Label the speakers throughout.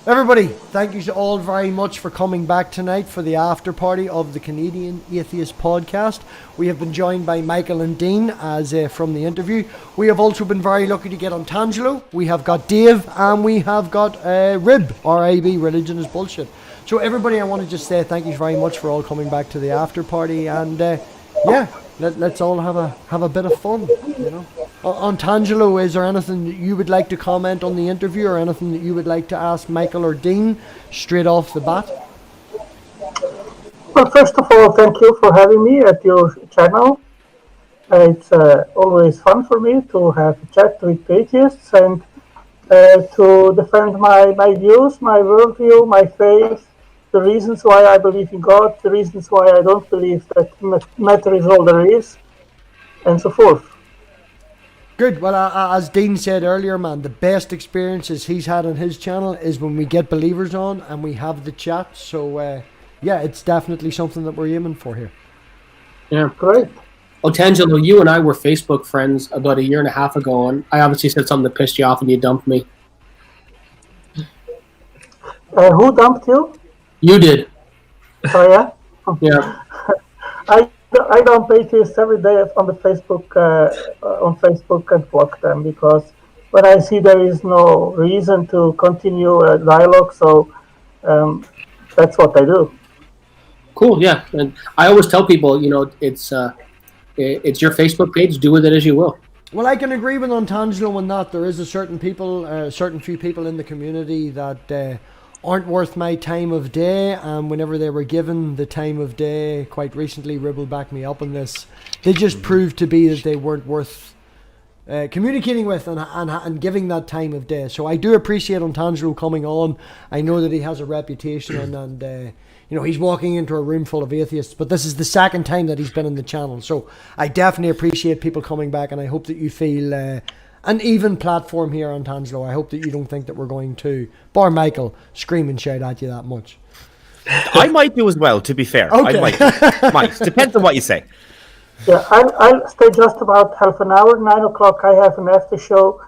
Speaker 1: Everybody, thank you all very much for coming back tonight for the after party of the Canadian Atheist Podcast. We have been joined by Micheal and Dean as from the interview. We have also been very lucky to get Untangelo. We have got Dave and we have got Rib, R-I-B, Religion is Bullshit. So everybody, I want to just say thank you very much for all coming back to the after party, and let's all have a bit of fun, you know. Untangelo, is there anything that you would like to comment on the interview, or anything that you would like to ask Micheal or Dean straight off the bat?
Speaker 2: Well, first of all, thank you for having me at your channel. It's always fun for me to have a chat with atheists and to defend my views, my worldview, my faith, the reasons why I believe in God, the reasons why I don't believe that matter is all there is, and so forth.
Speaker 1: Good. Well, as Dean said earlier, man, the best experiences he's had on his channel is when we get believers on and we have the chat. So, it's definitely something that we're aiming for here.
Speaker 3: Yeah,
Speaker 2: great.
Speaker 3: Untangelo, you and I were Facebook friends about 1.5 years ago, and I obviously said something that pissed you off and you dumped me.
Speaker 2: Who dumped you?
Speaker 3: You did.
Speaker 2: Oh, yeah?
Speaker 3: Yeah.
Speaker 2: I dump atheists every day on the Facebook and block them, because when I see there is no reason to continue a dialogue, so that's what I do.
Speaker 3: Cool, yeah. And I always tell people, it's your Facebook page. Do with it as you will.
Speaker 1: Well, I can agree with Untangelo on that. There is a certain few people in the community that aren't worth my time of day, and whenever they were given the time of day, quite recently, Rib will back me up on this, they just proved to be that they weren't worth communicating with and giving that time of day. So I do appreciate Untangelo coming on. I know that he has a reputation and he's walking into a room full of atheists, but this is the second time that he's been on the channel. So I definitely appreciate people coming back, and I hope that you feel an even platform here on Untangelo. I hope that you don't think that we're going to, bar Micheal, scream and shout at you that much.
Speaker 4: I might do as well, to be fair.
Speaker 1: Okay.
Speaker 4: I might. Depends on what you say.
Speaker 2: Yeah, I'll stay just about half an hour. 9 o'clock I have an after show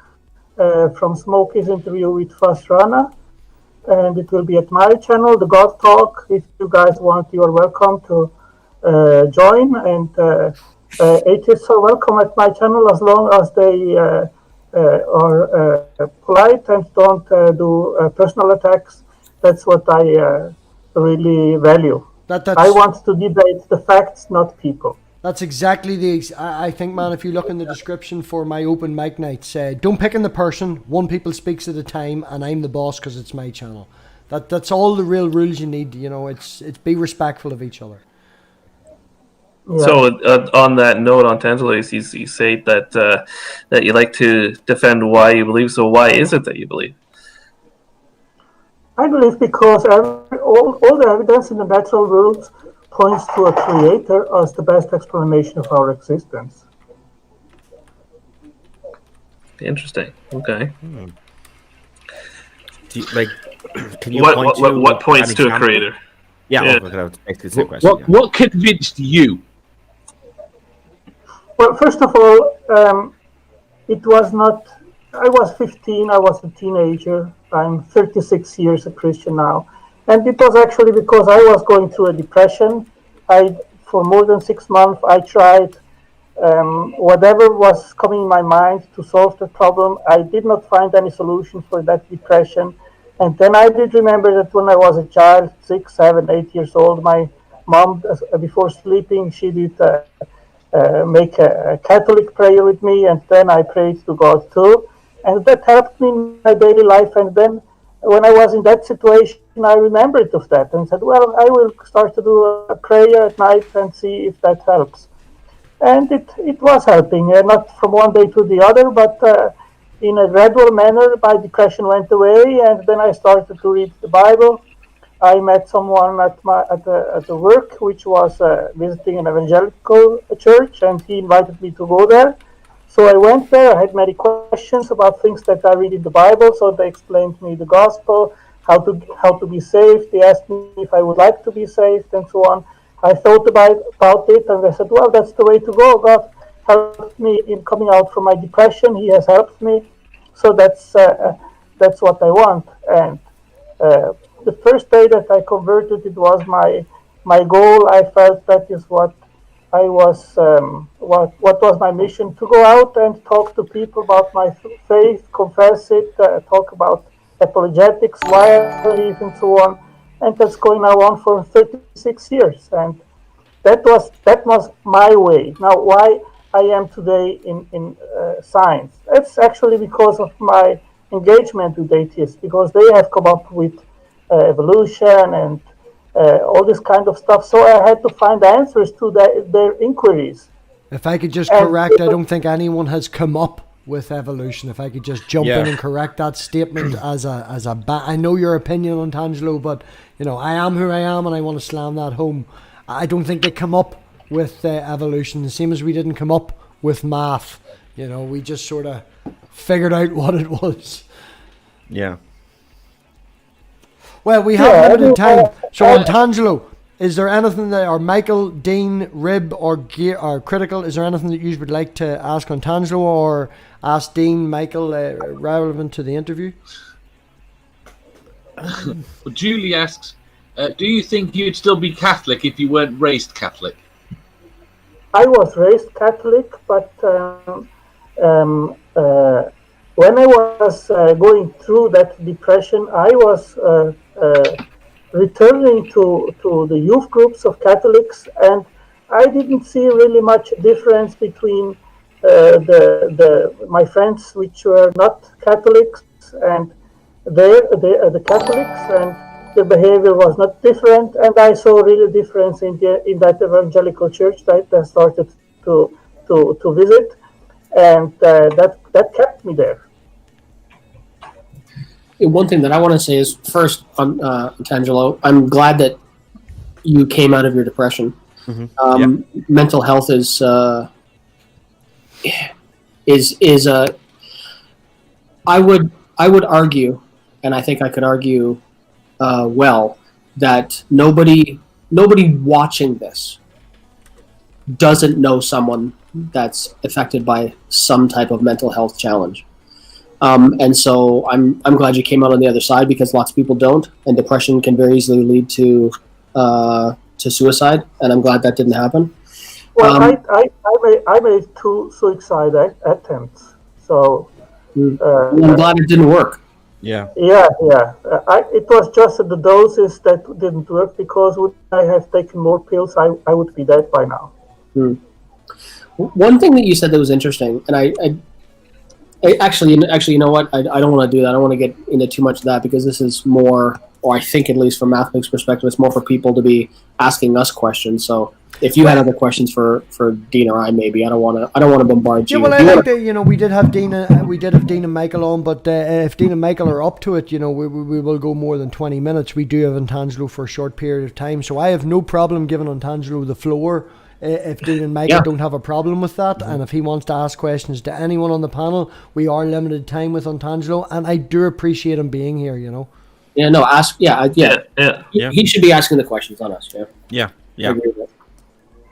Speaker 2: from Smokey's interview with Fast Rana, and it will be at my channel, The God Talk. If you guys want, you are welcome to join, and atheists are welcome at my channel as long as they are polite and don't do personal attacks. That's what I really value. I want to debate the facts, not people.
Speaker 1: That's exactly I think, man, if you look in the description for my open mic nights, don't pick on the person, one people speaks at a time, and I'm the boss because it's my channel. That's all the real rules you need. It's be respectful of each other.
Speaker 5: Yeah. So on that note, Untangelo, you say that you like to defend why you believe. So why is it that you believe?
Speaker 2: I believe because all the evidence in the natural world points to a creator as the best explanation of our existence.
Speaker 5: Interesting. Okay.
Speaker 4: Can you
Speaker 5: what points to a creator?
Speaker 4: Yeah. Basically the same question.
Speaker 6: What convinced you?
Speaker 2: Well, first of all, it was not. I was 15. I was a teenager. I'm 36 years a Christian now. And it was actually because I was going through a depression. For more than 6 months, I tried whatever was coming in my mind to solve the problem. I did not find any solution for that depression. And then I did remember that when I was a child, 6, 7, 8 years old, my mom, before sleeping, she did make a Catholic prayer with me, and then I prayed to God too. And that helped me in my daily life. And then when I was in that situation, I remembered of that and said, well, I will start to do a prayer at night and see if that helps. And it was helping, not from one day to the other, but in a gradual manner. My depression went away, and then I started to read the Bible. I met someone at the work, which was visiting an evangelical church, and he invited me to go there. So I went there. I had many questions about things that I read in the Bible. So they explained to me the gospel, how to be saved. They asked me if I would like to be saved, and so on. I thought about it, and I said, well, that's the way to go. God helped me in coming out from my depression. He has helped me. So that's what I want. And The first day that I converted, it was my goal. I felt that is what I was, what was my mission, to go out and talk to people about my faith, confess it, talk about apologetics, why I believe, and so on. And that's going now on for 36 years. And that was my way. Now, why I am today in science? It's actually because of my engagement with atheists, because they have come up with evolution and all this kind of stuff. So I had to find answers to their inquiries.
Speaker 1: If I could just correct, I don't think anyone has come up with evolution. If I could just jump in and correct that statement I know your opinion on Tangelo, but I am who I am, and I want to slam that home. I don't think they come up with evolution, the same as we didn't come up with math. We just sort of figured out what it was.
Speaker 4: Yeah.
Speaker 1: Well, we have limited time. So on Tangelo, is there anything that, or Michael, Dean, Rib, or Critical, is there anything that you would like to ask on Tangelo, or ask Dean, Michael, relevant to the interview?
Speaker 6: Well, Julie asks, do you think you'd still be Catholic if you weren't raised Catholic?
Speaker 2: I was raised Catholic, but when I was going through that depression, I was returning to the youth groups of Catholics, and I didn't see really much difference between my friends which were not Catholics and the Catholics, and the behavior was not different, and I saw really difference in that evangelical church that I started to visit, and that kept me there.
Speaker 3: One thing that I want to say is, first, Tangelo, I'm glad that you came out of your depression. Mm-hmm. Mental health is I would argue, and I think I could argue that nobody watching this doesn't know someone that's affected by some type of mental health challenge. And so I'm glad you came out on the other side, because lots of people don't, and depression can very easily lead to suicide, and I'm glad that didn't happen.
Speaker 2: Well, I made 2 suicide attempts, so
Speaker 3: I'm glad it didn't work.
Speaker 4: Yeah.
Speaker 2: It was just the doses that didn't work, because would I have taken more pills, I would be dead by now.
Speaker 3: One thing that you said that was interesting, and I actually, you know what? I don't want to do that. I don't want to get into too much of that, because this is more, or I think at least from MathPig's perspective, it's more for people to be asking us questions. So if you had other questions for Dean or I, maybe I don't want to bombard you.
Speaker 1: Yeah, well, I like that. We did have Dean and Michael on, but if Dean and Michael are up to it, we will go more than 20 minutes. We do have Untangelo for a short period of time, so I have no problem giving Untangelo the floor. If Dean and Michael don't have a problem with that, and if he wants to ask questions to anyone on the panel, we are limited time with Untangelo, and I do appreciate him being here.
Speaker 3: Yeah, no, ask. Yeah. He should be asking the questions on us.
Speaker 4: Yeah.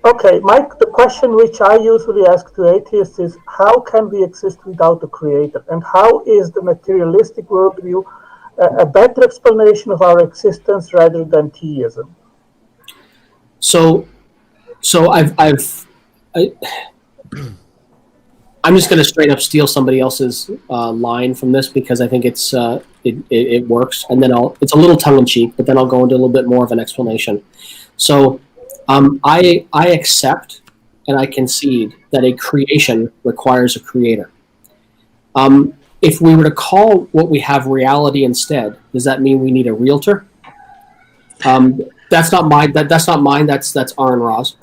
Speaker 2: Okay, Mike, the question which I usually ask to atheists is, how can we exist without a creator? And how is the materialistic worldview a better explanation of our existence rather than theism?
Speaker 3: So I'm just going to straight up steal somebody else's line from this, because I think it works, and then it's a little tongue in cheek, but then I'll go into a little bit more of an explanation. So I accept and I concede that a creation requires a creator. If we were to call what we have reality instead, does that mean we need a realtor? That's not mine. That's not mine. That's Aaron Ross.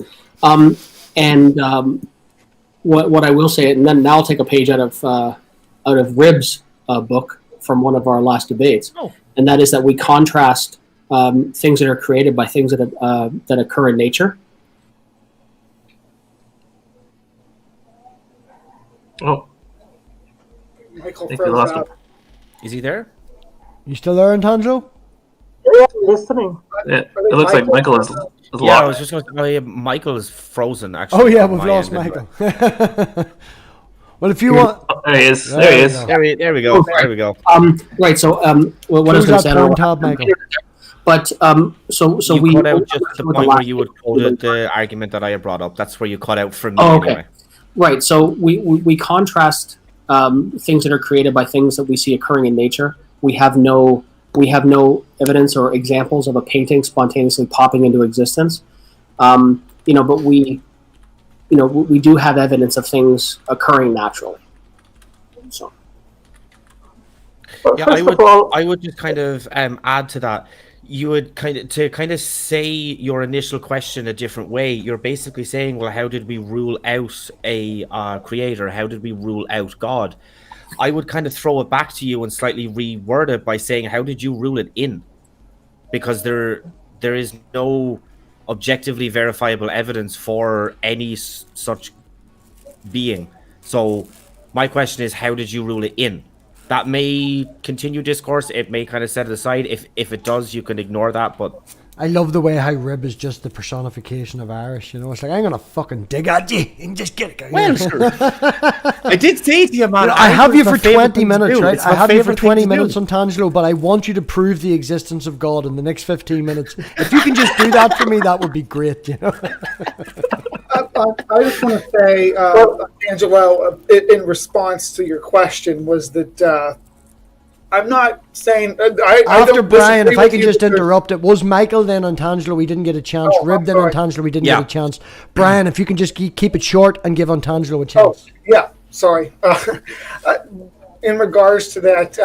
Speaker 3: What I will say, and then now I'll take a page out of Rib's book from one of our last debates, and that is that we contrast things that are created by things that occur in nature.
Speaker 5: Oh,
Speaker 6: Michael,
Speaker 5: I think we lost him.
Speaker 4: Is he there?
Speaker 1: You still there, Untangelo?
Speaker 2: Yeah, listening.
Speaker 5: Yeah, it looks like Michael is locked.
Speaker 4: I was just going to say, Michael is frozen, actually.
Speaker 1: Oh, yeah, we've lost Michael. Well, if you want...
Speaker 5: There he is. There he is.
Speaker 4: There we go. There we go.
Speaker 3: Right. So what I was going to say, I don't know,
Speaker 1: Michael.
Speaker 3: but so
Speaker 4: You
Speaker 3: we
Speaker 4: cut out just the
Speaker 3: with
Speaker 4: point
Speaker 3: last
Speaker 4: where you would quote the argument that I had brought up. That's where you cut out from me.
Speaker 3: Oh, okay.
Speaker 4: Anyway.
Speaker 3: Right. So we contrast things that are created by things that we see occurring in nature. We have no evidence or examples of a painting spontaneously popping into existence. But we do have evidence of things occurring naturally. So.
Speaker 4: Yeah, I would just kind of add to that. You would kind of say your initial question a different way. You're basically saying, well, how did we rule out a creator? How did we rule out God? I would kind of throw it back to you and slightly reword it by saying, how did you rule it in? Because there is no objectively verifiable evidence for any such being. So my question is, how did you rule it in? That may continue discourse. It may kind of set it aside. If it does, you can ignore that. But
Speaker 1: I love the way how Rib is just the personification of Irish. It's like, I'm gonna fucking dig at you and just get it.
Speaker 4: Well, sure. I did say to you, man.
Speaker 1: I have you for 20 minutes, right?
Speaker 4: It's
Speaker 1: I
Speaker 4: my
Speaker 1: have you for
Speaker 4: favourite thing
Speaker 1: 20
Speaker 4: to
Speaker 1: minutes
Speaker 4: do.
Speaker 1: on Tangelo, but I want you to prove the existence of God in the next 15 minutes. If you can just do that for me, that would be great.
Speaker 7: I just want to say, Angelo, in response to your question, was that I'm not saying
Speaker 1: After Brian, if I can just interrupt, it was Michael then on Tangelo. We didn't get a chance. Rib then on Tangelo. We didn't get a chance. Brian, if you can just keep it short and give on Tangelo a chance.
Speaker 7: Oh, yeah. Sorry. In regards to that,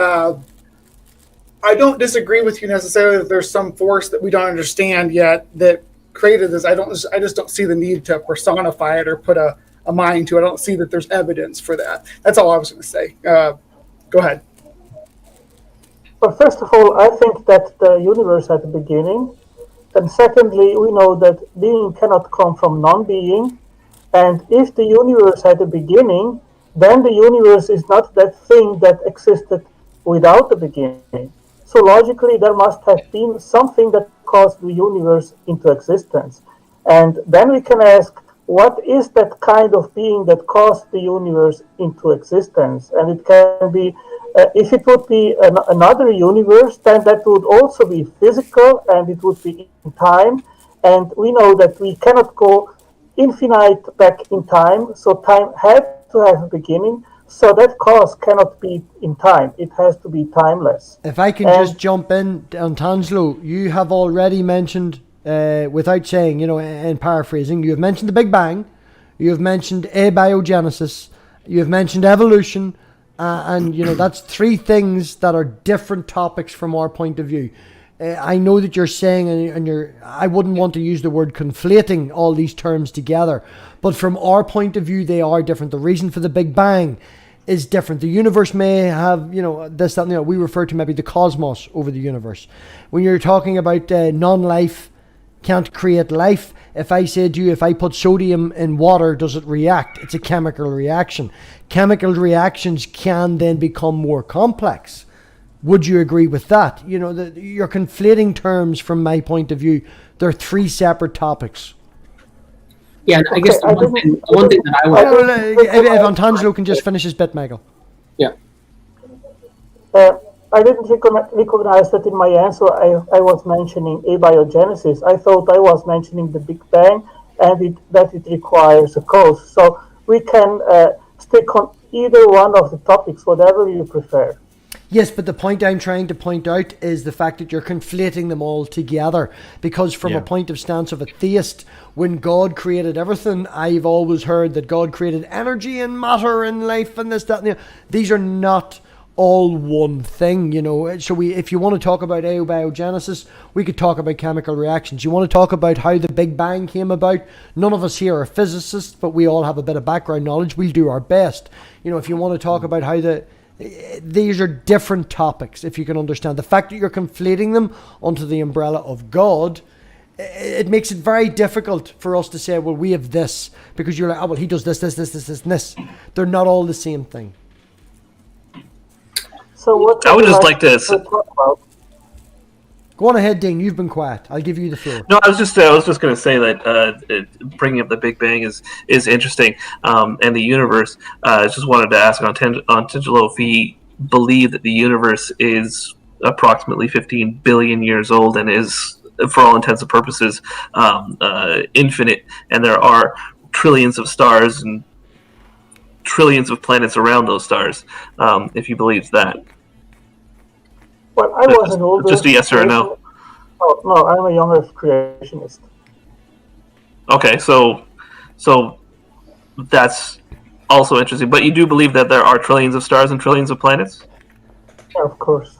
Speaker 7: I don't disagree with you necessarily that there's some force that we don't understand yet that created this. I just don't see the need to personify it or put a mind to it. I don't see that there's evidence for that. That's all I was going to say. Go ahead.
Speaker 2: Well, first of all, I think that the universe had a beginning. And secondly, we know that being cannot come from non-being. And if the universe had a beginning, then the universe is not that thing that existed without a beginning. So logically, there must have been something that caused the universe into existence. And then we can ask, what is that kind of being that caused the universe into existence? And it can be, if it would be another universe, then that would also be physical and it would be in time. And we know that we cannot go infinite back in time, so time had to have a beginning. So that cause cannot be in time. It has to be timeless.
Speaker 1: If I can just jump in on Tangelo, you have already mentioned, without saying, in paraphrasing, you have mentioned the Big Bang, you have mentioned abiogenesis, you have mentioned evolution, and that's three things that are different topics from our point of view. I know that you're saying, and I wouldn't want to use the word conflating all these terms together, but from our point of view, they are different. The reason for the Big Bang is different. The universe may have, this, that, and we refer to maybe the cosmos over the universe. When you're talking about non-life can't create life, if I say to you, if I put sodium in water, does it react? It's a chemical reaction. Chemical reactions can then become more complex. Would you agree with that? You're conflating terms from my point of view. They're three separate topics.
Speaker 3: Yeah, I guess the one thing that I would...
Speaker 1: If Antangelo can just finish his bit, Michael.
Speaker 3: Yeah.
Speaker 2: I didn't recognize that in my answer I was mentioning abiogenesis. I thought I was mentioning the Big Bang and that it requires a cause. So we can stick on either one of the topics, whatever you prefer.
Speaker 1: Yes, but the point I'm trying to point out is the fact that you're conflating them all together. Because from a point of stance of a theist, when God created everything, I've always heard that God created energy and matter and life and this, that, and these are not all one thing, So if you want to talk about abiogenesis, we could talk about chemical reactions. You want to talk about how the Big Bang came about? None of us here are physicists, but we all have a bit of background knowledge. We'll do our best. If you want to talk about how these are different topics, if you can understand. The fact that you're conflating them onto the umbrella of God, it makes it very difficult for us to say, well, we have this, because you're like, he does this, and this. They're not all the same thing.
Speaker 2: So what
Speaker 5: I would just like to...
Speaker 2: talk about?
Speaker 1: Go on ahead, Dean. You've been quiet. I'll give you the floor.
Speaker 5: No, I was just going to say that bringing up the Big Bang is interesting, and the universe. I just wanted to ask on Tangelo if he believed that the universe is approximately 15 billion years old and is, for all intents and purposes, infinite, and there are trillions of stars and trillions of planets around those stars. If he believes that.
Speaker 2: Well, I was an older.
Speaker 5: Just a yes or a no.
Speaker 2: Oh, no, I'm a young Earth creationist.
Speaker 5: Okay, so that's also interesting. But you do believe that there are trillions of stars and trillions of planets?
Speaker 2: Yeah, of course.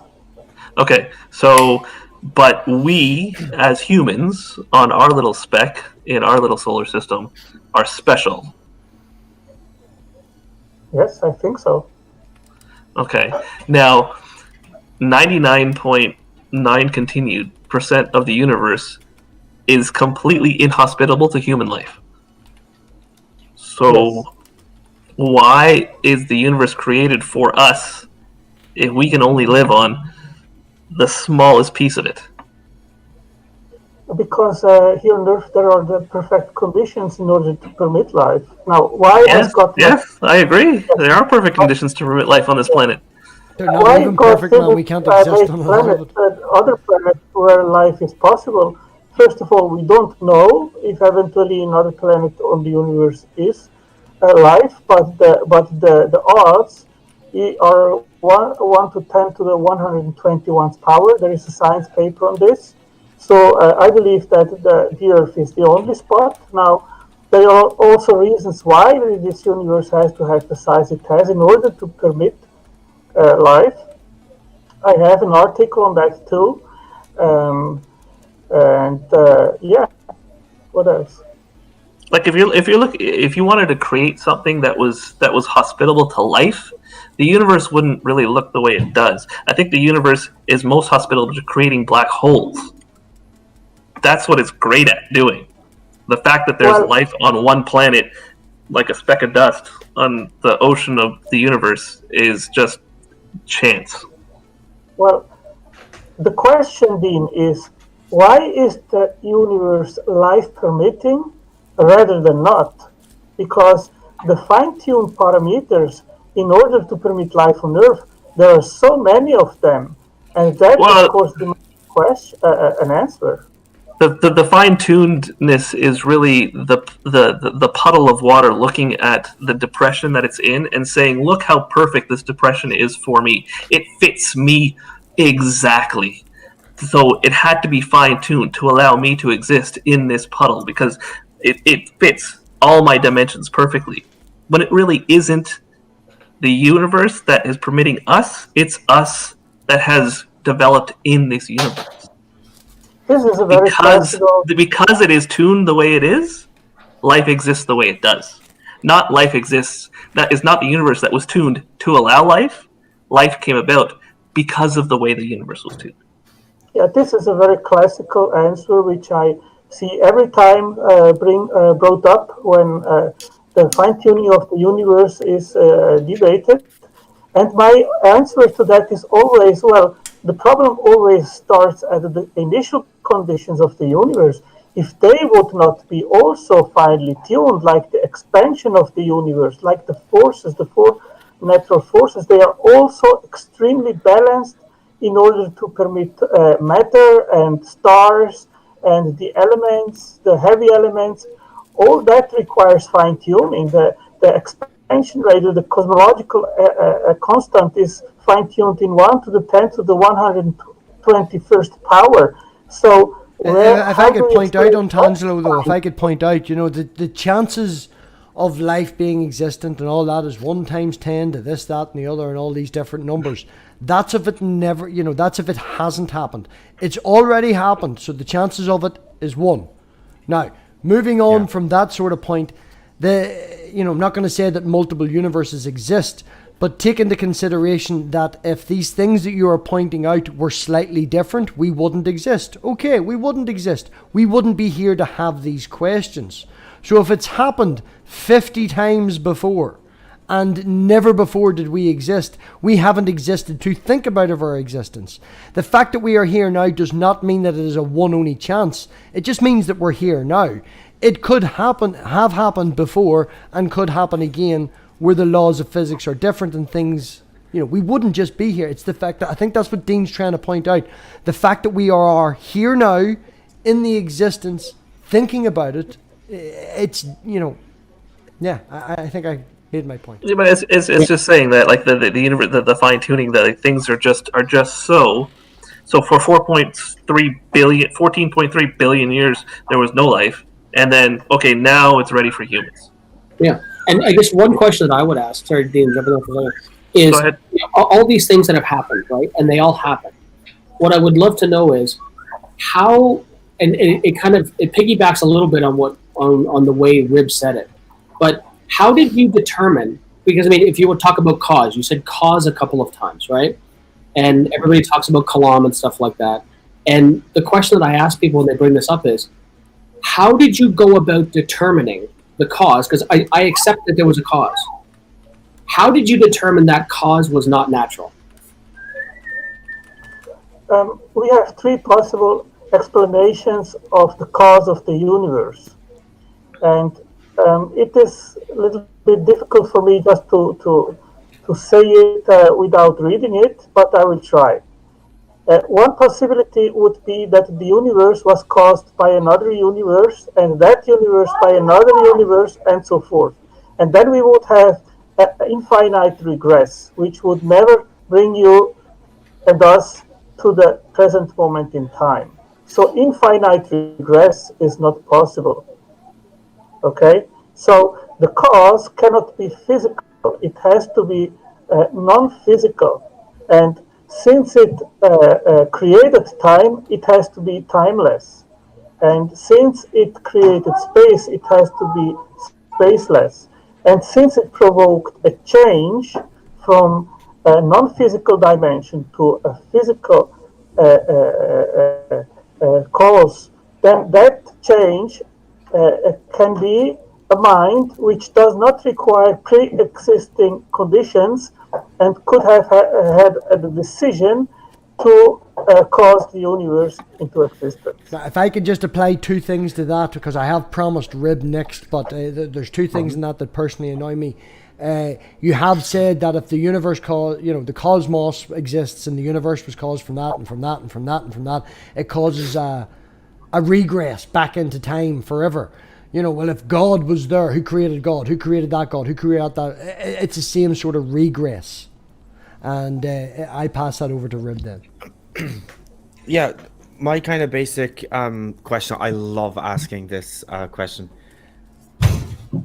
Speaker 5: Okay, so, but we, as humans, on our little speck, in our little solar system, are special.
Speaker 2: Yes, I think so.
Speaker 5: Okay, now, 99.9 continued % of the universe is completely inhospitable to human life. So, yes. Why is the universe created for us if we can only live on the smallest piece of it?
Speaker 2: Because here on Earth there are the perfect conditions in order to permit life. Now, why has God...
Speaker 5: Yes, I agree. There are perfect conditions to permit life on this planet.
Speaker 1: They're not even perfect, man. We can't exist on
Speaker 2: other planets where life is possible. First of all, we don't know if eventually another planet on the universe is life, but the odds are 1 to 10 to the 121th power. There is a science paper on this. So I believe that the Earth is the only spot. Now, there are also reasons why this universe has to have the size it has in order to permit life. I have an article on that too, yeah. What else?
Speaker 5: Like if you wanted to create something that was hospitable to life, the universe wouldn't really look the way it does. I think the universe is most hospitable to creating black holes. That's what it's great at doing. The fact that there's life on one planet, like a speck of dust on the ocean of the universe, is just chance.
Speaker 2: Well, the question, Dean, is why is the universe life permitting rather than not? Because the fine-tuned parameters in order to permit life on Earth, there are so many of them, and that of course demands an answer.
Speaker 5: The fine-tunedness is really the puddle of water looking at the depression that it's in and saying, look how perfect this depression is for me. It fits me exactly. So it had to be fine-tuned to allow me to exist in this puddle because it fits all my dimensions perfectly. But it really isn't the universe that is permitting us. It's us that has developed in this universe.
Speaker 2: This is a very
Speaker 5: because it is tuned the way it is, life exists the way it does. Not life exists. That is not the universe that was tuned to allow life. Life came about because of the way the universe was tuned.
Speaker 2: Yeah, this is a very classical answer, which I see every time brought up when the fine-tuning of the universe is debated. And my answer to that is always, well, the problem always starts at the initial conditions of the universe. If they would not be also finely tuned, like the expansion of the universe, like the forces, the four natural forces, they are also extremely balanced in order to permit matter and stars and the elements, the heavy elements. All that requires fine-tuning. The expansion rate, the cosmological constant is fine-tuned in 1 to the 10 to the 121st power. So
Speaker 1: if I could point out on Tangelo, though, if I could point out, the chances of life being existent and all that is 1 times 10 to this, that, and the other, and all these different numbers. That's if it never, that's if it hasn't happened. It's already happened, so the chances of it is 1. Now, moving on from that sort of point, I'm not going to say that multiple universes exist, but take into consideration that if these things that you are pointing out were slightly different, we wouldn't exist. Okay, we wouldn't exist. We wouldn't be here to have these questions. So if it's happened 50 times before, And never before did we exist. We haven't existed to think about our existence. The fact that we are here now does not mean that it is a one only chance. It just means that we're here now. It could happen, have happened before, and could happen again, where the laws of physics are different and things, we wouldn't just be here. It's the fact that, I think that's what Dean's trying to point out. The fact that we are here now, in the existence, thinking about it, it's, I think I made my point.
Speaker 5: Yeah, but it's just saying that, like, the fine tuning, that, like, things are just so for 14.3 billion years there was no life, and then now it's ready for humans.
Speaker 3: Yeah, and I guess one question that I would ask, sorry, Dean, jumping off the other, is all these things that have happened, right? And they all happen. What I would love to know is how, and it piggybacks a little bit on what on the way Rib said it, but how did you determine? Because if you would talk about cause, you said cause a couple of times, right? And everybody talks about Kalam and stuff like that. And the question that I ask people when they bring this up is, how did you go about determining the cause? Because I accept that there was a cause. How did you determine that cause was not natural?
Speaker 2: We have three possible explanations of the cause of the universe. And it is a little bit difficult for me just to say it without reading it, but I will try. One possibility would be that the universe was caused by another universe, and that universe by another universe, and so forth. And then we would have an infinite regress, which would never bring you and us to the present moment in time. So infinite regress is not possible. Okay? So the cause cannot be physical. It has to be non-physical. And since it created time, it has to be timeless. And since it created space, it has to be spaceless. And since it provoked a change from a non-physical dimension to a physical cause, then that change can be a mind which does not require pre-existing conditions and could have had a decision to cause the universe into existence.
Speaker 1: Now, if I could just apply two things to that, because I have promised Rib next, but there's two things in that personally annoy me. You have said that if the universe the cosmos exists and the universe was caused from that and from that and from that and from that, it causes a regress back into time forever. Well, if God was there, who created God? Who created that God? Who created that? It's the same sort of regress. And I pass that over to Rib then.
Speaker 4: Yeah, my kind of basic question, I love asking this question.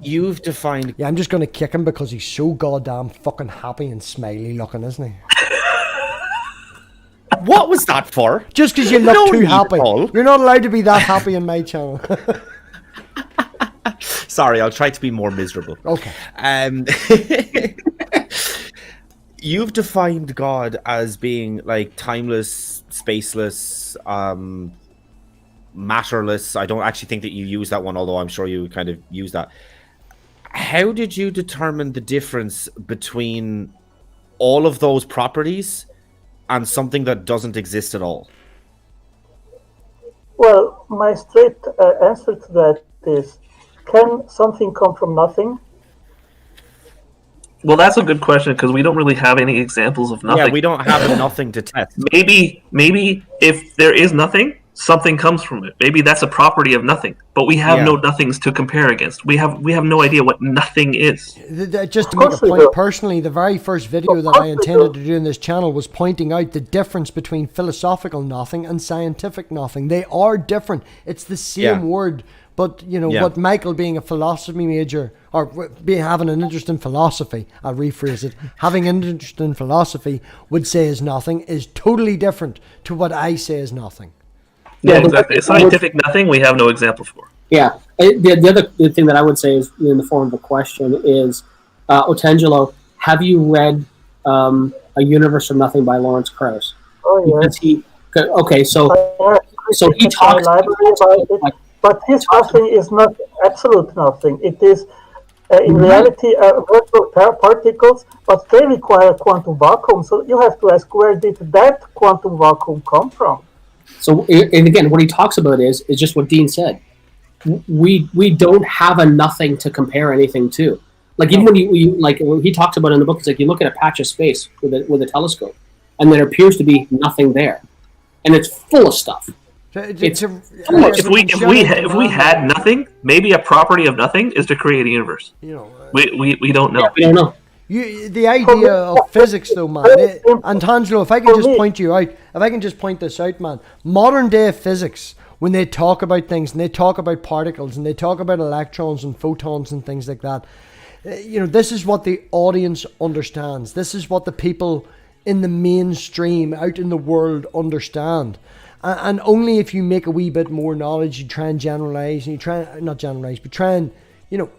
Speaker 4: You've defined...
Speaker 1: Yeah, I'm just going to kick him because he's so goddamn fucking happy and smiley looking, isn't he?
Speaker 4: What was that for?
Speaker 1: Just because you look too happy. You're not allowed to be that happy in my channel.
Speaker 4: Sorry, I'll try to be more miserable.
Speaker 1: Okay.
Speaker 4: You've defined God as being like timeless, spaceless, matterless. I don't actually think that you use that one, although I'm sure you kind of use that. How did you determine the difference between all of those properties and something that doesn't exist at all?
Speaker 2: Well, my straight answer to that is, can something come from nothing?
Speaker 5: Well, that's a good question because we don't really have any examples of nothing.
Speaker 4: Yeah, we don't have nothing to test.
Speaker 5: Maybe if there is nothing, something comes from it. Maybe that's a property of nothing. But we have no nothings to compare against. We have no idea what nothing is.
Speaker 1: Just to make a point, personally, the very first video that I intended to do in this channel was pointing out the difference between philosophical nothing and scientific nothing. They are different. It's the same word. But, what Micheal, being a philosophy major, or having an interest in philosophy, I'll rephrase it, having an interest in philosophy would say is nothing is totally different to what I say is nothing.
Speaker 5: Yeah, exactly. Scientific nothing, we have no example for.
Speaker 3: Yeah. The other thing that I would say is, in the form of a question, is, Otangelo, have you read A Universe from Nothing by Lawrence Krauss?
Speaker 2: Oh, yes.
Speaker 3: So he talks
Speaker 2: about it. But his nothing is not absolute nothing. It is In reality, virtual particles, but they require a quantum vacuum. So you have to ask, where did that quantum vacuum come from?
Speaker 3: So, and again, what he talks about is just what Dean said. We don't have a nothing to compare anything to. Like even when when he talks about in the book, it's like you look at a patch of space with a telescope, and there appears to be nothing there, and it's full of stuff.
Speaker 5: If we had nothing, maybe a property of nothing is to create a universe. We don't know.
Speaker 3: Yeah, we don't know.
Speaker 1: The idea of physics, though, man. Antangelo, if I can just point you out, if I can just point this out, man. Modern day physics, when they talk about things and they talk about particles and they talk about electrons and photons and things like that, this is what the audience understands. This is what the people in the mainstream out in the world understand. And only if you make a wee bit more knowledge, you try and generalize, and you try, not generalize, but try and,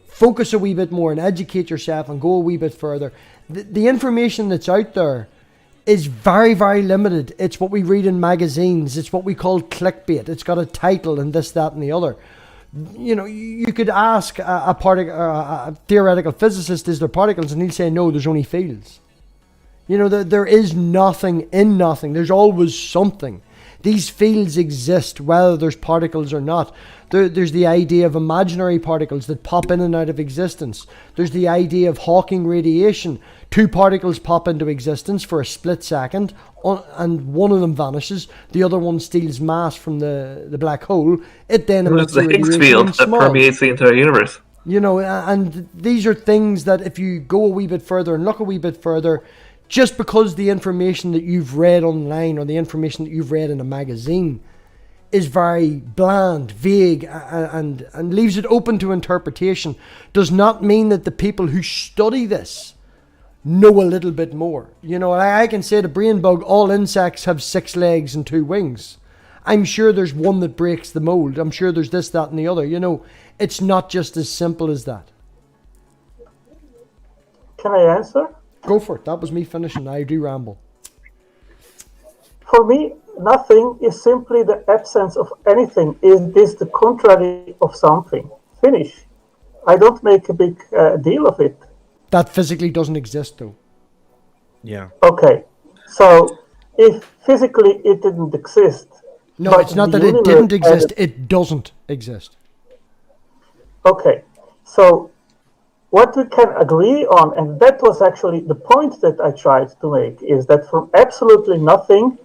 Speaker 1: focus a wee bit more and educate yourself and go a wee bit further. The information that's out there is very, very limited. It's what we read in magazines. It's what we call clickbait. It's got a title and this, that, and the other. You could ask a theoretical physicist, is there particles? And he'll say, no, there's only fields. There is nothing in nothing. There's always something. These fields exist whether there's particles or not. There's the idea of imaginary particles that pop in and out of existence. There's the idea of Hawking radiation. Two particles pop into existence for a split second, and one of them vanishes. The other one steals mass from the black hole. It then emits
Speaker 5: the Higgs field that permeates the entire universe.
Speaker 1: And these are things that if you go a wee bit further and look a wee bit further, just because the information that you've read online or the information that you've read in a magazine is very bland, vague, and leaves it open to interpretation, does not mean that the people who study this know a little bit more. I can say to Brainbug, all insects have 6 legs and 2 wings. I'm sure there's one that breaks the mold. I'm sure there's this, that, and the other. It's not just as simple as that.
Speaker 2: Can I answer?
Speaker 1: Go for it. That was me finishing. I do ramble.
Speaker 2: For me, nothing is simply the absence of anything. Is this the contrary of something? Finish. I don't make a big deal of it.
Speaker 1: That physically doesn't exist, though.
Speaker 4: Yeah.
Speaker 2: Okay. So, if physically it didn't exist...
Speaker 1: No, it's not that it didn't exist. It doesn't exist.
Speaker 2: Okay. So... what we can agree on, and that was actually the point that I tried to make, is that from absolutely nothing,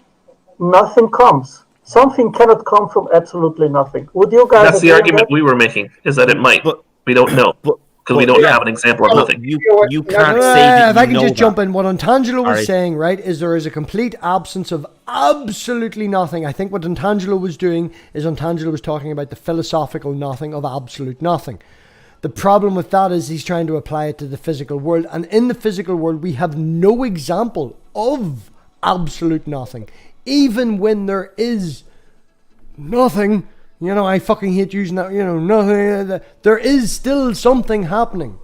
Speaker 2: nothing comes. Something cannot come from absolutely nothing. Would you guys?
Speaker 5: That's the argument we were making, is that it might. We don't know, because we don't have an example of nothing.
Speaker 4: You can't say that.
Speaker 1: If I can just jump in, what Antangelo was saying, right, is there is a complete absence of absolutely nothing. I think what Antangelo was doing is Antangelo was talking about the philosophical nothing of absolute nothing. The problem with that is he's trying to apply it to the physical world. And in the physical world, we have no example of absolute nothing. Even when there is nothing, I fucking hate using that, nothing. There is still something happening.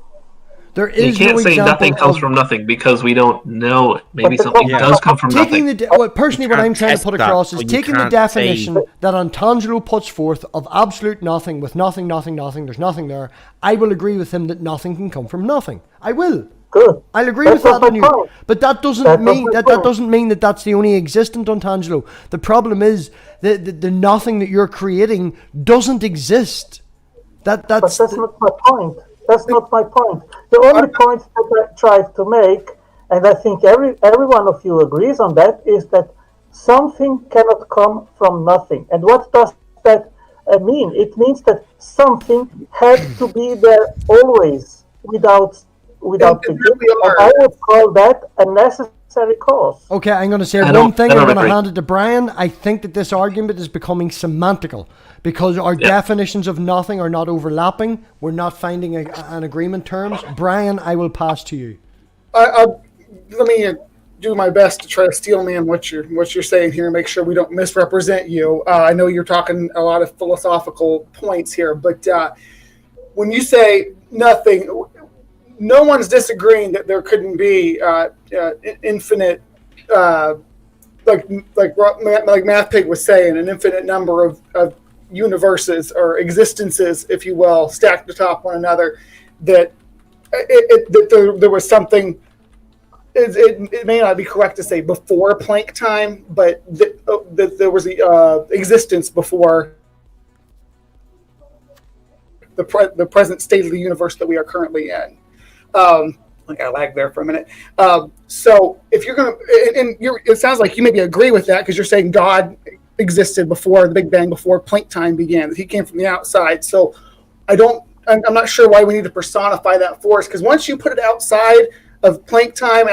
Speaker 1: There is
Speaker 5: you can't say nothing comes from nothing because we don't know. Maybe something does come from nothing.
Speaker 1: Personally, what I'm trying to put across is taking the definition that Antangelo puts forth of absolute nothing with nothing, there's nothing there. I will agree with him that nothing can come from nothing. I will.
Speaker 2: Good.
Speaker 1: I'll agree with that on you. But that doesn't mean that that's the only existent Antangelo. The problem is that the nothing that you're creating doesn't exist. That's
Speaker 2: not my point. That's not my point. The only point that I tried to make, and I think every one of you agrees on that, is that something cannot come from nothing. And what does that mean? It means that something had to be there always without beginning. And I would call that a necessary cause.
Speaker 1: Okay, I'm going to say one thing. I'm going to hand it to Brian. I think that this argument is becoming semantical because our definitions of nothing are not overlapping. We're not finding an agreement terms. Brian, I will pass to you.
Speaker 7: Let me do my best to try to steel man what you're saying here and make sure we don't misrepresent you. I know you're talking a lot of philosophical points here, but when you say nothing, no one's disagreeing that there couldn't be infinite, like MathPig was saying, an infinite number of universes or existences, if you will, stacked atop one another that there was something. It may not be correct to say before Planck time, but there was the existence before the present state of the universe that we are currently in. I got a lag there for a minute. So if you're going to, it sounds like you maybe agree with that because you're saying God existed before the Big Bang, before Planck time began, that he came from the outside. So I'm not sure why we need to personify that force, because once you put it outside of Planck time,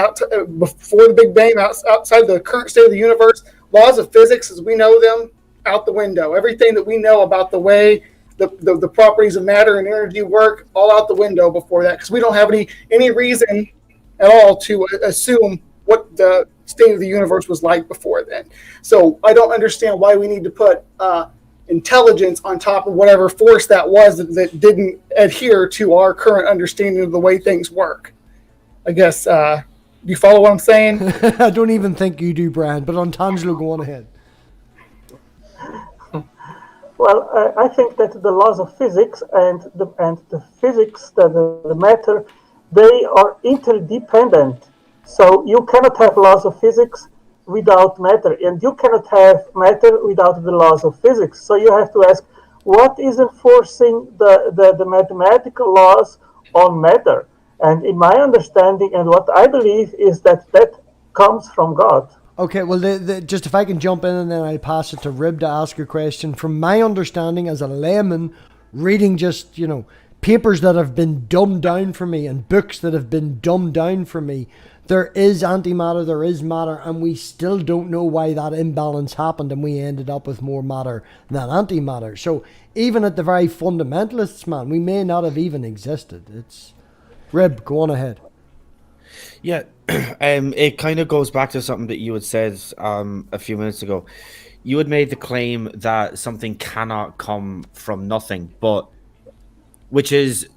Speaker 7: before the Big Bang, outside the current state of the universe, laws of physics as we know them, out the window. Everything that we know about the way the properties of matter and energy work, all out the window before that, because we don't have any reason at all to assume what the state of the universe was like before then. So I don't understand why we need to put intelligence on top of whatever force that was that didn't adhere to our current understanding of the way things work. I guess, do you follow what I'm saying?
Speaker 1: I don't even think you do, Brian, but Untangelo, go on ahead.
Speaker 2: Well, I think that the laws of physics and the physics, the matter, they are interdependent. So you cannot have laws of physics without matter, and you cannot have matter without the laws of physics. So you have to ask, what is enforcing the mathematical laws on matter? And in my understanding and what I believe is that comes from God.
Speaker 1: Okay, well, just if I can jump in and then I'll pass it to Rib to ask your question. From my understanding as a layman, reading just, papers that have been dumbed down for me and books that have been dumbed down for me, there is antimatter, there is matter, and we still don't know why that imbalance happened and we ended up with more matter than antimatter. So even at the very fundamentalists, man, we may not have even existed. Rib, go on ahead.
Speaker 4: Yeah, it kind of goes back to something that you had said a few minutes ago. You had made the claim that something cannot come from nothing, which is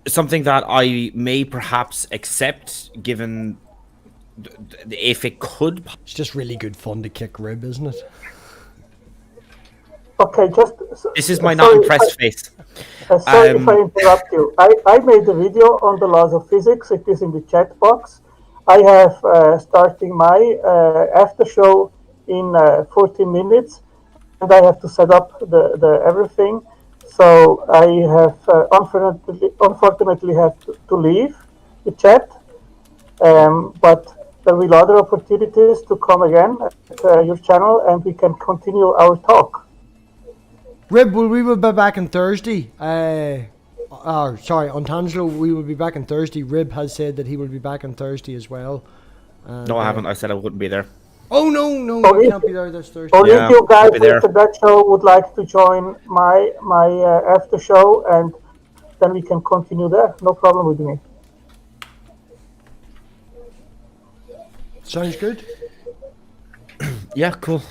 Speaker 4: something that I may perhaps accept, given if it could.
Speaker 1: It's just really good fun to kick Rib, isn't it?
Speaker 2: Okay,
Speaker 4: this is my not impressed face.
Speaker 2: Sorry if I interrupt you. I made a video on the laws of physics. It is in the chat box. I have starting my after show in 14 minutes, and I have to set up the everything. So I have unfortunately have to leave the chat, but there will be other opportunities to come again at your channel, and we can continue our talk.
Speaker 1: Rib, we will be back on Thursday. Untangelo, we will be back on Thursday. Rib has said that he will be back on Thursday as well.
Speaker 4: No, I haven't. I said I wouldn't be there.
Speaker 1: Oh, no, you can't be there this Thursday.
Speaker 2: Or if you guys after that show would like to join my after show, and then we can continue there. No problem with me.
Speaker 1: Sounds good.
Speaker 4: Yeah, cool.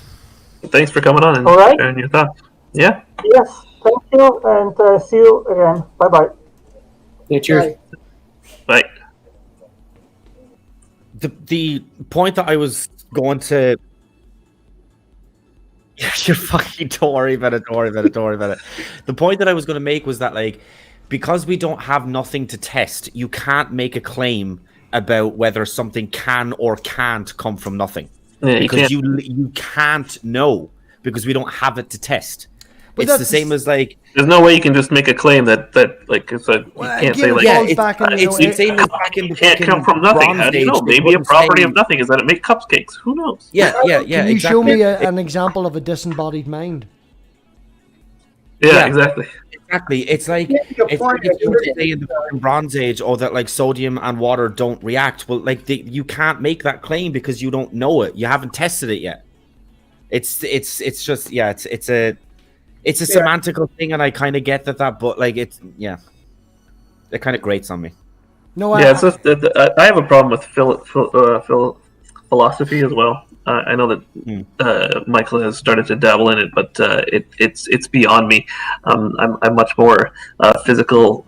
Speaker 5: Thanks for coming on and sharing your thoughts. Yeah.
Speaker 2: Yes, thank you, and see you again. Bye-bye.
Speaker 3: Yeah, cheers.
Speaker 5: Bye.
Speaker 4: The point that I was going to... Yeah, you're fucking... Don't worry about it. The point that I was going to make was that, because we don't have nothing to test, you can't make a claim about whether something can or can't come from nothing.
Speaker 5: Yeah,
Speaker 4: because you can't know, because we don't have it to test. But it's the same as there's
Speaker 5: no way you can just make a claim that it's a you can't say
Speaker 4: it's the same as back in the
Speaker 5: can't come from nothing. How do you know? Maybe a property of nothing is that it makes cupcakes. Who knows?
Speaker 4: Yeah.
Speaker 1: Can you show me an example of a disembodied mind?
Speaker 5: Yeah, exactly.
Speaker 4: It's like if you say in the Bronze Age, that sodium and water don't react. Well, you can't make that claim because you don't know it. You haven't tested it yet. It's just it's a semantical thing, and I kind of get that, but it kind of grates on me.
Speaker 5: No, it's just I have a problem with philosophy as well. I know that Micheal has started to dabble in it, but it's beyond me. I'm much more physical,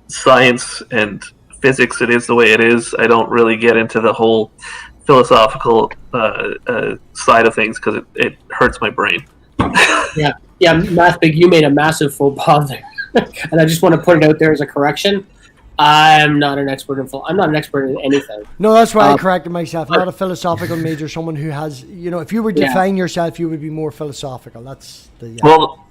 Speaker 5: science and physics. It is the way it is. I don't really get into the whole philosophical side of things because it hurts my brain.
Speaker 3: Yeah, MathPig, you made a massive faux pas there. and I just want to put it out there as a correction. I'm not an expert in anything.
Speaker 1: No, that's why I corrected myself. Not a philosophical major, someone who has, if you were to define yourself, you would be more philosophical. That's the...
Speaker 5: Well,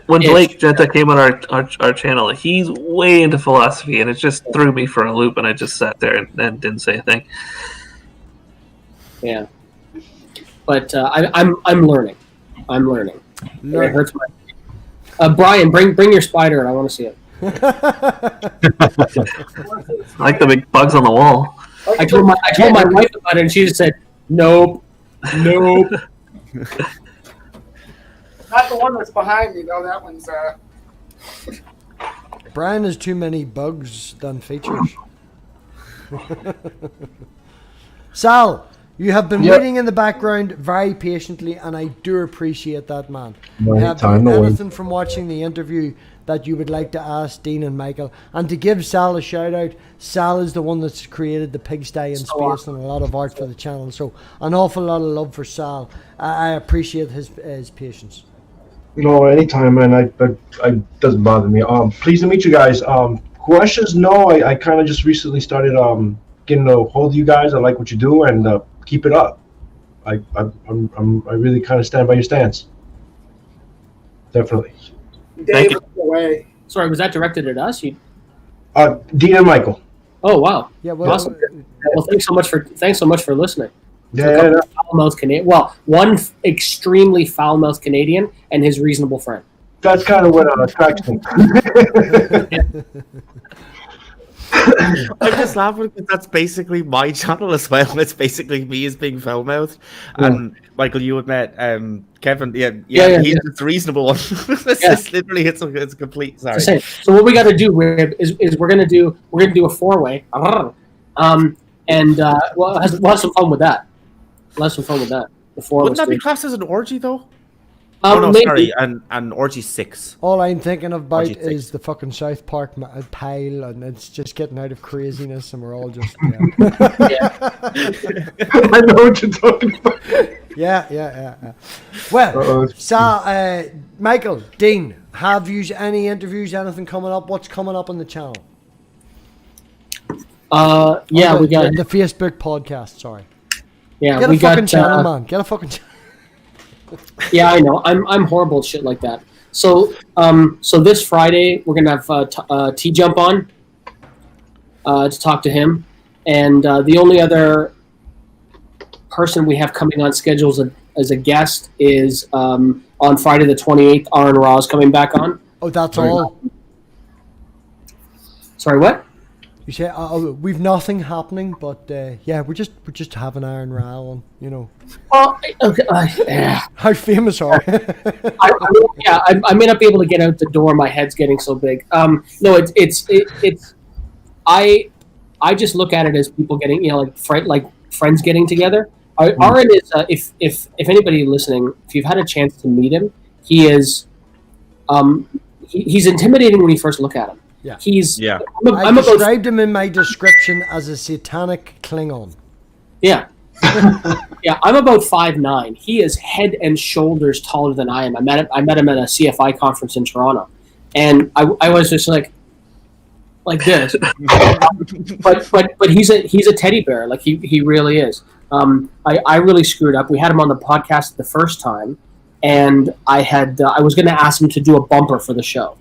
Speaker 5: when Blake Jetta came on our channel, he's way into philosophy, and it just threw me for a loop, and I just sat there and didn't say a thing.
Speaker 3: Yeah. But I'm learning. I'm learning. It hurts my... Brian, bring your spider, and I want to see it.
Speaker 5: I like the big bugs on the wall.
Speaker 3: I told my wife about it, and she just said, "Nope."
Speaker 7: Not the one that's behind me, though. That one's.
Speaker 1: Brian has too many bugs than features. Sal, you have been waiting in the background very patiently, and I do appreciate that, man. Have anything from watching the interview that you would like to ask Dean and Micheal? And to give Sal a shout out, Sal is the one that's created the Pigsty in space and a lot of art for the channel. So an awful lot of love for Sal. I appreciate his patience.
Speaker 8: No, anytime, man. I doesn't bother me. Pleased to meet you guys. Questions? No, I kind of just recently started getting a hold of you guys. I like what you do, and keep it up. I really kind of stand by your stance. Definitely.
Speaker 7: Dave, away.
Speaker 3: Sorry, was that directed at us?
Speaker 8: Dean and Micheal.
Speaker 3: Oh wow!
Speaker 1: Yeah, well,
Speaker 3: awesome. Well, thanks so much for listening.
Speaker 8: Yeah.
Speaker 3: Foul-mouthed Canadian. Well, one extremely foul-mouthed Canadian and his reasonable friend.
Speaker 8: That's kind of what attracts me.
Speaker 4: I'm just laughing because that's basically my channel as well. It's basically me as being foul-mouthed. And Micheal, you had met Kevin. Yeah, he's the reasonable one. It's literally it's a complete. Sorry.
Speaker 3: So what we got to do is we're gonna do a 4-way. We'll have some fun with that.
Speaker 4: Wouldn't that be classed as an orgy though?
Speaker 3: Maybe.
Speaker 4: Sorry, and orgy 6.
Speaker 1: All I'm thinking about is the fucking South Park pile, and it's just getting out of craziness, and we're all just.
Speaker 8: I know what you're talking about.
Speaker 1: Yeah. Well, Micheal, Dean, have you any interviews, anything coming up? What's coming up on the channel?
Speaker 3: We got
Speaker 1: the Facebook podcast. Sorry.
Speaker 3: Yeah,
Speaker 1: get a fucking channel, man. Get a fucking channel.
Speaker 3: Yeah, I know. I'm horrible at shit like that. So this Friday we're gonna have T Jump on to talk to him, and the only other person we have coming on schedule as a guest is on Friday the 28th. Aaron Raw is coming back on.
Speaker 1: Oh, that's all.
Speaker 3: Sorry, what?
Speaker 1: You say we've nothing happening, but we're just having Aaron Raw on,
Speaker 3: Well, okay,
Speaker 1: How famous are you?
Speaker 3: I may not be able to get out the door. My head's getting so big. No, I just look at it as people getting, like friends getting together. Aaron is, if anybody listening, if you've had a chance to meet him, he is, he's intimidating when you first look at him.
Speaker 1: Yeah.
Speaker 3: I
Speaker 1: described him in my description as a satanic Klingon.
Speaker 3: Yeah. Yeah, I'm about 5'9". He is head and shoulders taller than I am. I met him at a CFI conference in Toronto, and I was just like this. but he's a teddy bear. Like he really is. I really screwed up. We had him on the podcast the first time, and I was going to ask him to do a bumper for the show.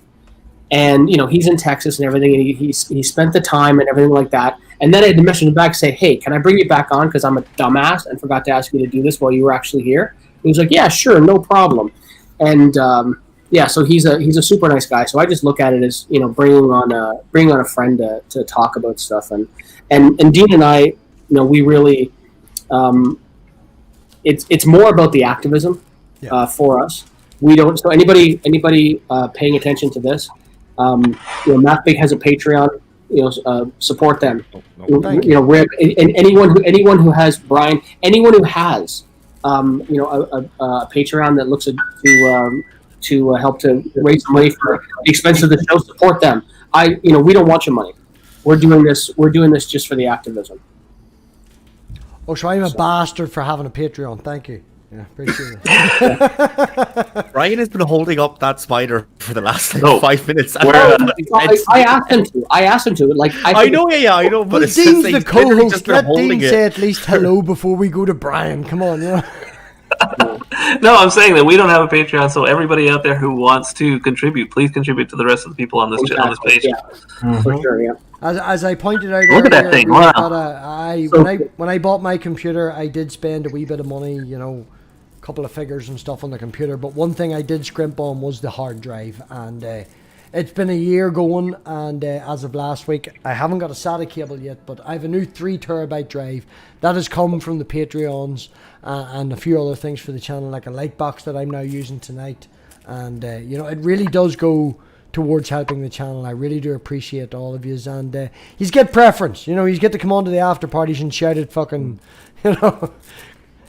Speaker 3: And, he's in Texas and everything, and he spent the time and everything like that. And then I had to message him back, say, hey, can I bring you back on because I'm a dumbass and forgot to ask you to do this while you were actually here? He was like, yeah, sure, no problem. And, so he's a super nice guy. So I just look at it as, bringing on a friend to talk about stuff. And Dean and I, we really, it's more about the activism for us. We don't, so anybody paying attention to this, MathPig has a Patreon. Support them. Rip, and anyone who has Brian, anyone who has, a Patreon that looks to help to raise money for the expense of the show. Support them. We don't want your money. We're doing this just for the activism.
Speaker 1: Oh, so I'm a bastard for having a Patreon. Thank you. Yeah, appreciate it.
Speaker 4: Brian has been holding up that spider for the last 5 minutes.
Speaker 3: I asked him to. Like
Speaker 4: I know, I know. But
Speaker 1: Well,
Speaker 4: it's
Speaker 1: Dean's
Speaker 4: just,
Speaker 1: the
Speaker 4: he's literally
Speaker 1: co-host.
Speaker 4: just been
Speaker 1: Let
Speaker 4: holding
Speaker 1: Dean
Speaker 4: it.
Speaker 1: say at least hello before we go to Brian. Come on, yeah.
Speaker 5: No, I'm saying that we don't have a Patreon, so everybody out there who wants to contribute, please contribute to the rest of the people on this on this page.
Speaker 3: Yeah, for sure. Yeah.
Speaker 1: As I pointed out
Speaker 5: Look at
Speaker 1: earlier,
Speaker 5: that thing,
Speaker 1: we
Speaker 5: wow.
Speaker 1: got when I bought my computer, I did spend a wee bit of money, a couple of figures and stuff on the computer. But one thing I did scrimp on was the hard drive, and it's been a year going. And as of last week, I haven't got a SATA cable yet, but I have a new 3 terabyte drive that has come from the Patreons and a few other things for the channel, like a light box that I'm now using tonight. And it really does go towards helping the channel. I really do appreciate all of yous, and he's get preference. He's get to come on to the after parties and shout at fucking,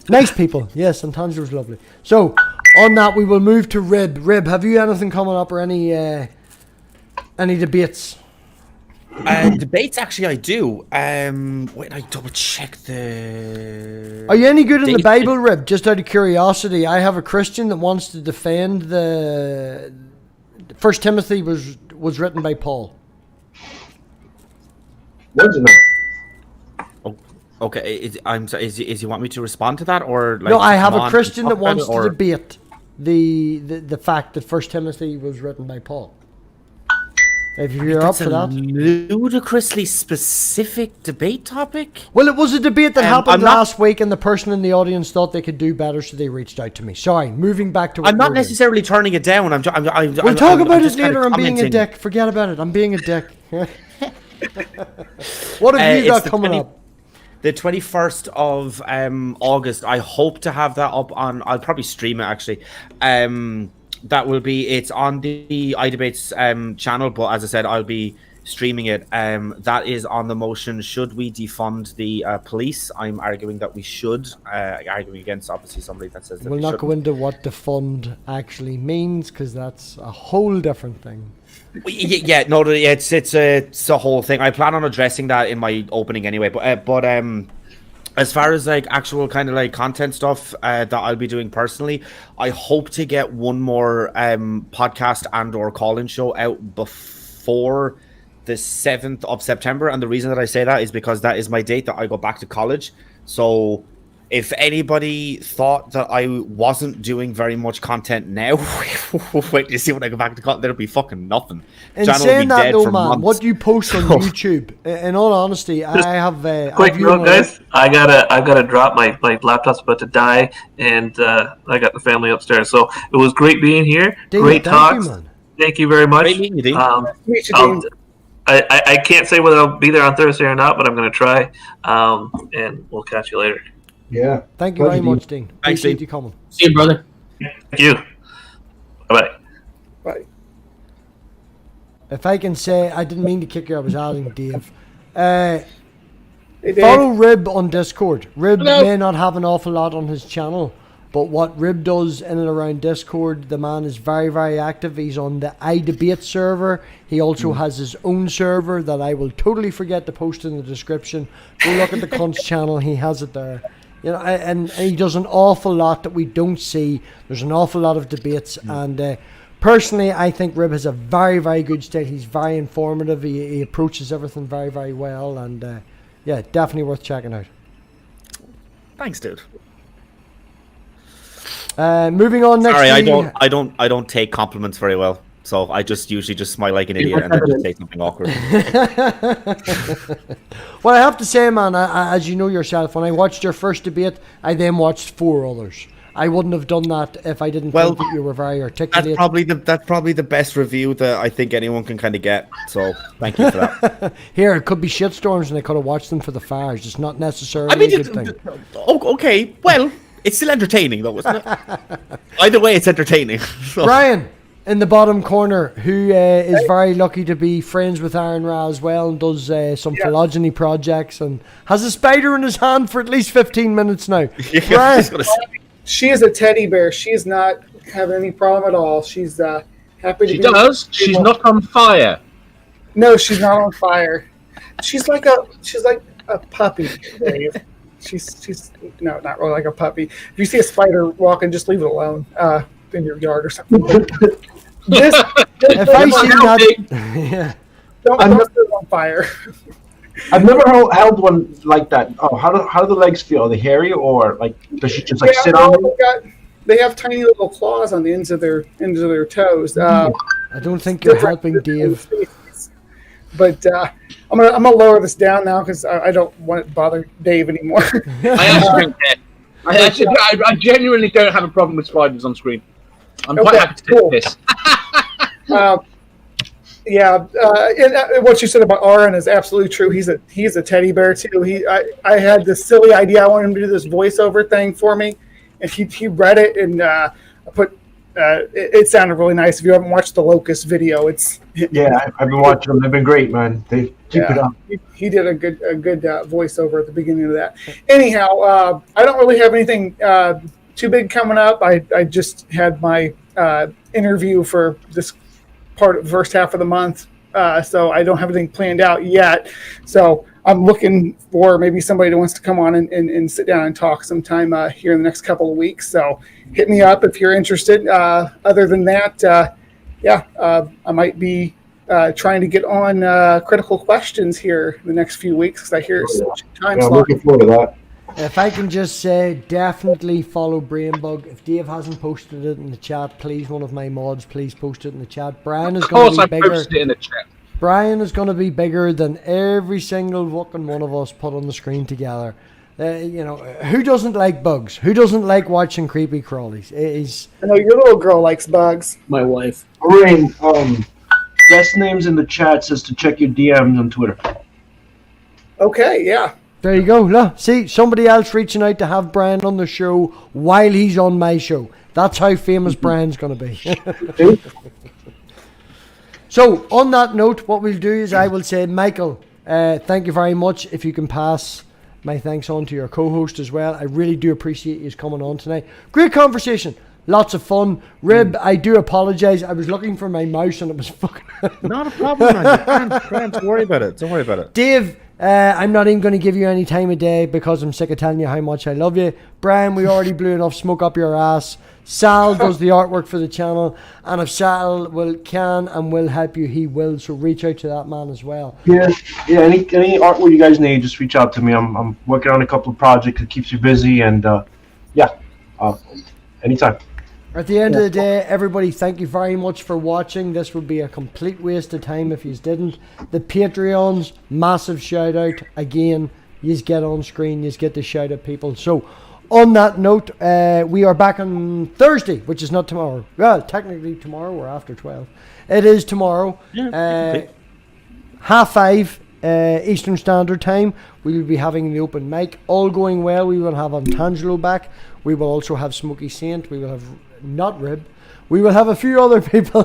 Speaker 1: nice people. Yes, and Tangier was lovely. So on that, we will move to Rib. Rib, have you anything coming up or any debates?
Speaker 4: Debates, actually, I do. Wait, I double check the.
Speaker 1: Are you any good in the
Speaker 4: date.
Speaker 1: Bible, Rib? Just out of curiosity, I have a Christian that wants to defend the First Timothy was written by Paul.
Speaker 8: When's it?
Speaker 4: Oh, okay, is you want me to respond to that, or like,
Speaker 1: No, I have
Speaker 4: come
Speaker 1: a
Speaker 4: on
Speaker 1: Christian
Speaker 4: and
Speaker 1: that
Speaker 4: talk about
Speaker 1: wants
Speaker 4: it,
Speaker 1: to
Speaker 4: or-
Speaker 1: debate the fact that First Timothy was written by Paul. If you're up
Speaker 4: That's
Speaker 1: for
Speaker 4: a
Speaker 1: that.
Speaker 4: ludicrously specific debate topic.
Speaker 1: Well, it was a debate that happened
Speaker 4: I'm not-
Speaker 1: last week, and the person in the audience thought they could do better, so they reached out to me. Sorry, moving back to what
Speaker 4: I'm not
Speaker 1: we're doing.
Speaker 4: necessarily turning it down.
Speaker 1: We'll talk about it later. I'm being a dick. Forget about it. I'm being a dick. What have you got coming up?
Speaker 4: The 21st of August. I hope to have that up on. I'll probably stream it actually. That will be. It's on the iDebates channel, but as I said, I'll be streaming it. That is on the motion. Should we defund the police? I'm arguing that we should. Arguing against obviously somebody that says that
Speaker 1: We'll
Speaker 4: we
Speaker 1: not
Speaker 4: shouldn't.
Speaker 1: go into what defund actually means, because that's a whole different thing.
Speaker 4: Yeah, no, it's a whole thing. I plan on addressing that in my opening anyway. But as far as like actual kind of like content stuff that I'll be doing personally, I hope to get one more podcast and/or call-in show out before the 7th of September. And the reason that I say that is because that is my date that I go back to college. So if anybody thought that I wasn't doing very much content now, wait, you see when I go back to college, there'll be fucking nothing.
Speaker 1: In
Speaker 4: Channel will
Speaker 1: saying
Speaker 4: be
Speaker 1: that,
Speaker 4: dead
Speaker 1: though,
Speaker 4: for
Speaker 1: man,
Speaker 4: months.
Speaker 1: what you post on YouTube, in all honesty, I have.
Speaker 5: Quick note, guys. I gotta drop my laptop's about to die, and I got the family upstairs. So it was great being here.
Speaker 1: Dean,
Speaker 5: Great
Speaker 1: thank
Speaker 5: talks.
Speaker 1: you, man.
Speaker 5: Thank you very much.
Speaker 4: Great meeting you, Dean.
Speaker 7: Meet you, Dean.
Speaker 5: I can't say whether I'll be there on Thursday or not, but I'm gonna try. And we'll catch you later.
Speaker 8: Yeah.
Speaker 1: Thank you very much, Dean.
Speaker 4: Thanks,
Speaker 1: Appreciate
Speaker 4: Dean.
Speaker 1: you coming.
Speaker 3: See you, brother.
Speaker 5: Thank you. Bye bye.
Speaker 7: Bye.
Speaker 1: If I can say, I didn't mean to kick you. I was adding Dave.
Speaker 7: Hey, Dave.
Speaker 1: Follow Rib on Discord. Rib
Speaker 7: Hello.
Speaker 1: may not have an awful lot on his channel, but what Rib does in and around Discord, the man is very, very active. He's on the iDebate server. He also has his own server that I will totally forget to post in the description. Go look at the cunt's channel. He has it there. And he does an awful lot that we don't see. There's an awful lot of debates, and personally, I think Rib has a very, very good style. He's very informative. He approaches everything very, very well, and yeah, definitely worth checking out.
Speaker 4: Thanks, dude.
Speaker 1: Moving on next.
Speaker 4: Sorry,
Speaker 1: to
Speaker 4: I don't take compliments very well. So I just usually just smile like an idiot and then just say something awkward.
Speaker 1: Well, I have to say, man, as you know yourself, when I watched your first debate, I then watched 4 others. I wouldn't have done that if I didn't think that you were very articulate.
Speaker 4: That's probably the best review that I think anyone can kind of get. So thank you for that.
Speaker 1: Here, it could be shitstorms, and I could have watched them for the fires. It's not necessarily
Speaker 4: I mean,
Speaker 1: a good thing.
Speaker 4: Okay, well, it's still entertaining though, isn't it? Either way, it's entertaining. So.
Speaker 1: Brian, in the bottom corner, who is very lucky to be friends with Aaron Ra as well, and does some phylogeny projects, and has a spider in his hand for at least 15 minutes now. Brian,
Speaker 7: She is a teddy bear. She is not having any problem at all. She's happy to
Speaker 6: She
Speaker 7: be
Speaker 6: does. She's not on fire.
Speaker 7: No, she's not on fire. She's like a puppy, Dave. she's no, not really like a puppy. If you see a spider walking, just leave it alone in your yard or something. This
Speaker 1: If I see that, yeah.
Speaker 7: don't set it on fire.
Speaker 8: I've never held one like that. Oh, how do the legs feel? Are they hairy or like does she just like sit on them?
Speaker 7: They have tiny little claws on the ends of their toes.
Speaker 1: I don't think you're helping Dave.
Speaker 7: But I'm gonna lower this down now because I don't want it to bother Dave anymore.
Speaker 6: I genuinely don't have a problem with spiders on screen. I'm quite happy to take this.
Speaker 7: And what you said about Aaron is absolutely true. He's a teddy bear too. I had this silly idea. I wanted him to do this voiceover thing for me, and he read it, and I put. It sounded really nice. If you haven't watched the Locust video, I've
Speaker 8: been watching them. They've been great, man. They keep it up.
Speaker 7: He did a good voiceover at the beginning of that. Anyhow, I don't really have anything too big coming up. I just had my interview for this part of the first half of the month, so I don't have anything planned out yet. So I'm looking for maybe somebody that wants to come on and sit down and talk sometime here in the next couple of weeks. So hit me up if you're interested. Other than that, I might be trying to get on critical questions here in the next few weeks because I hear it's such a time slot.
Speaker 8: I'm looking forward to that.
Speaker 1: If I can just say, definitely follow Brainbug. If Dave hasn't posted it in the chat, please, one of my mods, please post it in the chat. Brian is going to be bigger.
Speaker 6: Posted it in the chat.
Speaker 1: Brian is going to be bigger than every single fucking one of us put on the screen together. Who doesn't like bugs? Who doesn't like watching creepy crawlies?
Speaker 7: I know your little girl likes bugs.
Speaker 3: My wife.
Speaker 8: Rain, best names in the chat says to check your DMs on Twitter.
Speaker 7: Okay, yeah.
Speaker 1: There you go. Look, see, somebody else reaching out to have Brian on the show while he's on my show. That's how famous Brian's going to be. So, on that note, what we'll do is I will say, Micheal, thank you very much. If you can pass my thanks on to your co-host as well. I really do appreciate you coming on tonight. Great conversation. Lots of fun. Rib, I do apologise. I was looking for my mouse and it was fucking...
Speaker 4: Not a problem, man. Don't worry about it. Don't worry about it.
Speaker 1: Dave, I'm not even going to give you any time of day because I'm sick of telling you how much I love you. Brian, we already blew enough smoke up your ass. Sal does the artwork for the channel, and if Sal can and will help you, he will. So reach out to that man as well.
Speaker 8: Yeah. Any artwork you guys need, just reach out to me. I'm working on a couple of projects that keeps you busy, and anytime.
Speaker 1: At the end of the day, everybody, thank you very much for watching. This would be a complete waste of time if you didn't. The Patreons, massive shout out. Again, you get on screen, you get to shout at people. So, on that note, we are back on Thursday, which is not tomorrow. Well, technically tomorrow, we're after 12. It is tomorrow. 5:30 Eastern Standard Time. We will be having the open mic. All going well, we will have Antangelo back. We will also have Smokey Saint. We will have not Rib. We will have a few other people.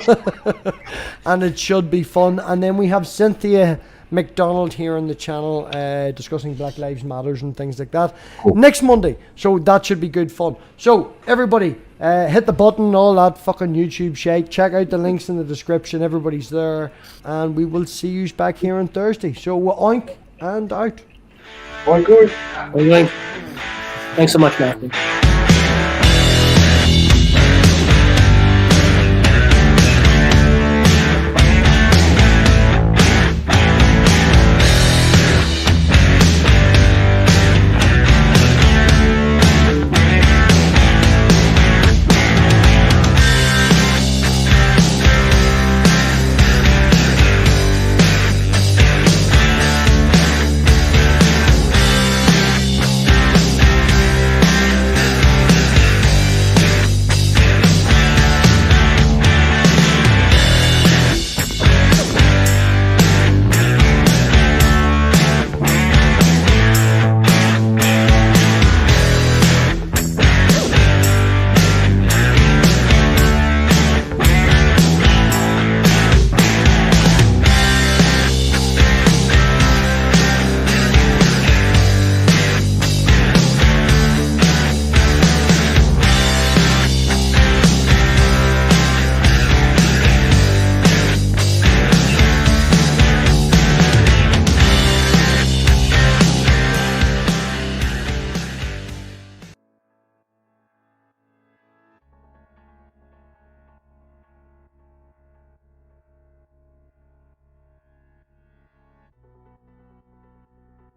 Speaker 1: And it should be fun. And then we have Cynthia McDonald here on the channel discussing Black Lives Matters and things like that next Monday. So that should be good fun. So everybody, hit the button, all that fucking YouTube shite. Check out the links in the description. Everybody's there. And we will see you back here on Thursday. So oink and out.
Speaker 8: Oink, oink.
Speaker 3: Oink. Thanks so much, Matthew.